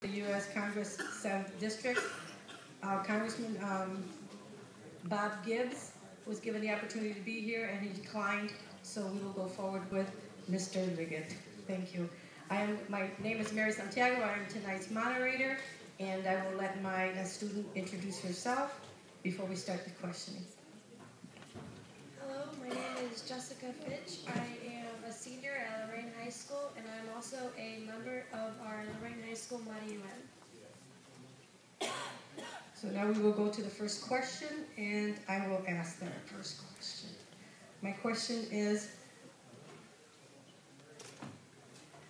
The U.S. Congress 7th District. Congressman Bob Gibbs was given the opportunity to be here and he declined, so we will go forward with Mr. Liggett. Thank you. My name is Mary Santiago. I am tonight's moderator, and I will let my student introduce herself before we start the questioning. Hello, my name is Jessica Fitch. I am a senior at Lorain High School, and I'm also a member of our Lorain High School Mighty UN. So now we will go to the first question, and I will ask that first question. My question is,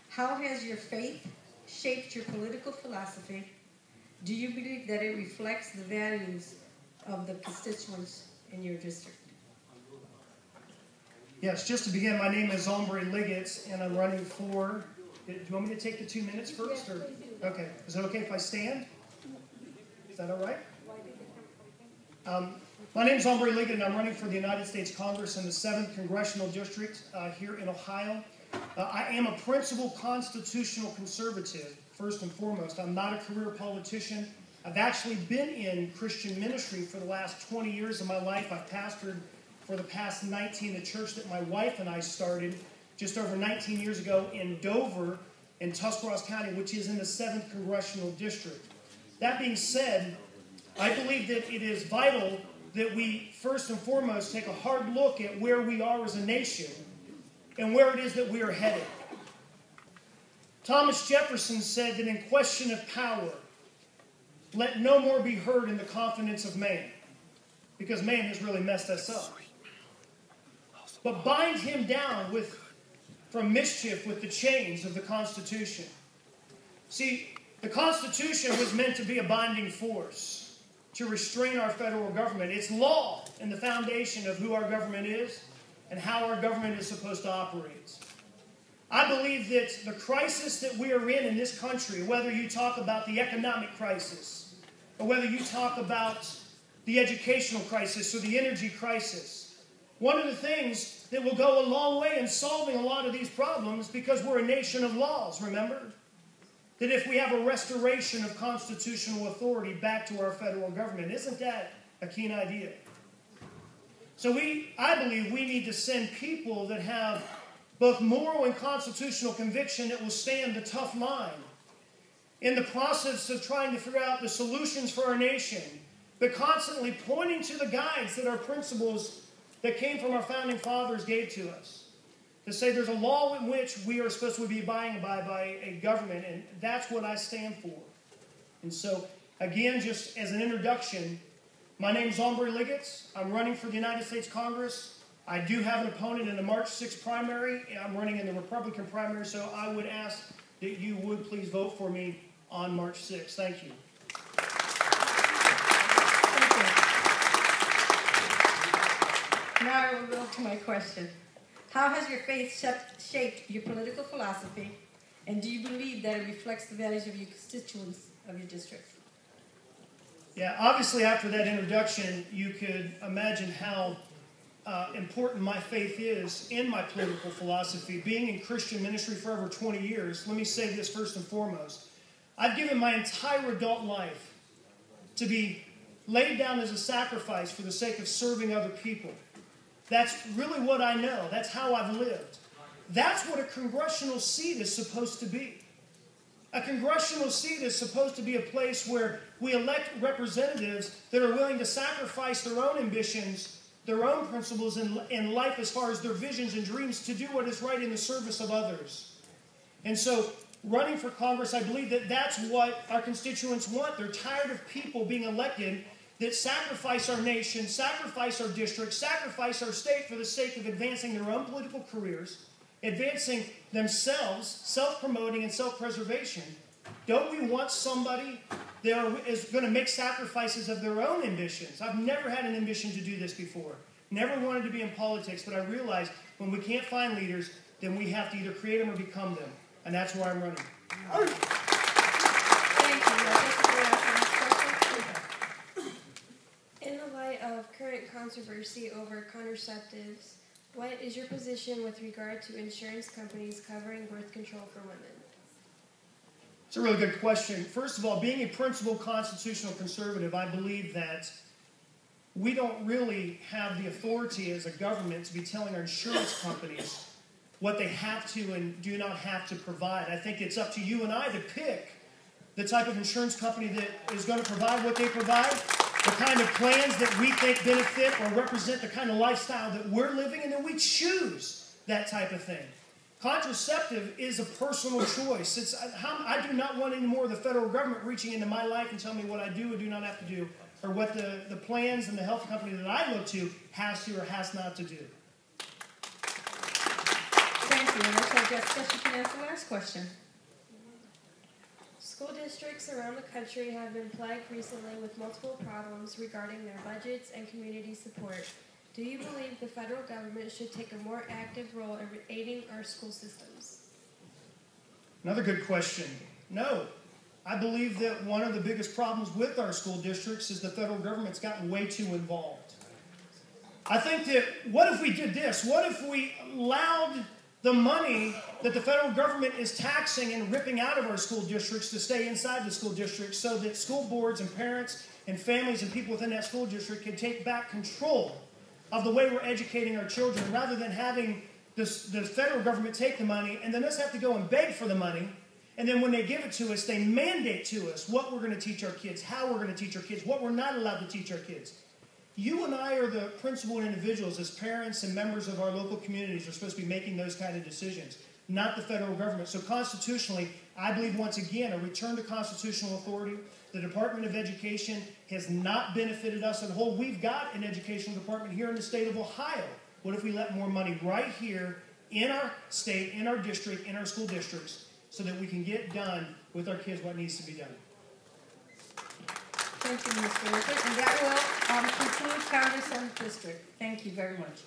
how has your faith shaped your political philosophy? Do you believe that it reflects the values of the constituents in your district? Yes, just to begin, my name is Hombre Liggett, and I'm running for... Do you want me to take the 2 minutes first? Yes, or? please do. Okay. Is it okay if I stand? Is that all right? My name is Hombre Liggett, and I'm running for the United States Congress in the 7th Congressional District here in Ohio. I am a principled constitutional conservative, first and foremost. I'm not a career politician. I've actually been in Christian ministry for the last 20 years of my life. I've pastored for the past 19 the church that my wife and I started just over 19 years ago in Dover in Tuscarawas County, which is in the 7th Congressional District. That being said, I believe that it is vital that we first and foremost take a hard look at where we are as a nation and where it is that we are headed. Thomas Jefferson said that in question of power, let no more be heard in the confidence of man, because man has really messed us up. But bind him down from mischief with the chains of the Constitution. See, the Constitution was meant to be a binding force to restrain our federal government. It's law and the foundation of who our government is and how our government is supposed to operate. I believe that the crisis that we are in this country, whether you talk about the economic crisis, or whether you talk about the educational crisis or the energy crisis, one of the things that will go a long way in solving a lot of these problems, because we're a nation of laws, remember? That if we have a restoration of constitutional authority back to our federal government, isn't that a keen idea? So I believe we need to send people that have both moral and constitutional conviction that will stand the tough line in the process of trying to figure out the solutions for our nation, but constantly pointing to the guides that our principles that came from our founding fathers gave to us. To say there's a law in which we are supposed to be abiding by a government, and that's what I stand for. And so, again, just as an introduction, my name is Hombre Liggett. I'm running for the United States Congress. I do have an opponent in the March 6th primary. I'm running in the Republican primary, so I would ask that you would please vote for me on March 6th. Thank you. Now I will go to my question. How has your faith shaped your political philosophy, and do you believe that it reflects the values of your constituents of your district? Yeah, obviously after that introduction, you could imagine how important my faith is in my political philosophy. Being in Christian ministry for over 20 years, let me say this first and foremost. I've given my entire adult life to be laid down as a sacrifice for the sake of serving other people. That's really what I know. That's how I've lived. That's what a congressional seat is supposed to be. A congressional seat is supposed to be a place where we elect representatives that are willing to sacrifice their own ambitions, their own principles in life as far as their visions and dreams to do what is right in the service of others. And so, running for Congress, I believe that that's what our constituents want. They're tired of people being elected that sacrifice our nation, sacrifice our district, sacrifice our state for the sake of advancing their own political careers, advancing themselves, self-promoting and self-preservation. Don't we want somebody that is going to make sacrifices of their own ambitions? I've never had an ambition to do this before. Never wanted to be in politics, but I realized when we can't find leaders, then we have to either create them or become them. And that's why I'm running. Thank you. In the light of current controversy over contraceptives, what is your position with regard to insurance companies covering birth control for women? It's a really good question. First of all, being a principled constitutional conservative, I believe that we don't really have the authority as a government to be telling our insurance companies what they have to and do not have to provide. I think it's up to you and I to pick the type of insurance company that is going to provide what they provide, the kind of plans that we think benefit or represent the kind of lifestyle that we're living, and then we choose that type of thing. Contraceptive is a personal choice. I do not want any more of the federal government reaching into my life and telling me what I do or do not have to do, or what the plans and the health company that I look to has to or has not to do. Thank you. And also, Jessica, you can ask the last question. School districts around the country have been plagued recently with multiple problems regarding their budgets and community support. Do you believe the federal government should take a more active role in aiding our school systems? Another good question. No. I believe that one of the biggest problems with our school districts is the federal government's gotten way too involved. I think that, what if we did this? What if we allowed the money that the federal government is taxing and ripping out of our school districts to stay inside the school districts, so that school boards and parents and families and people within that school district can take back control of the way we're educating our children, rather than having the federal government take the money and then us have to go and beg for the money, and then when they give it to us, they mandate to us what we're going to teach our kids, how we're going to teach our kids, what we're not allowed to teach our kids. You and I are the principal individuals as parents and members of our local communities are supposed to be making those kind of decisions, not the federal government. So constitutionally, I believe once again, a return to constitutional authority. The Department of Education has not benefited us as a whole. We've got an educational department here in the state of Ohio. What if we let more money right here in our state, in our district, in our school districts, so that we can get done with our kids what needs to be done? Thank you, Mr. Liggett. And that will conclude Congress and District. Thank you very much.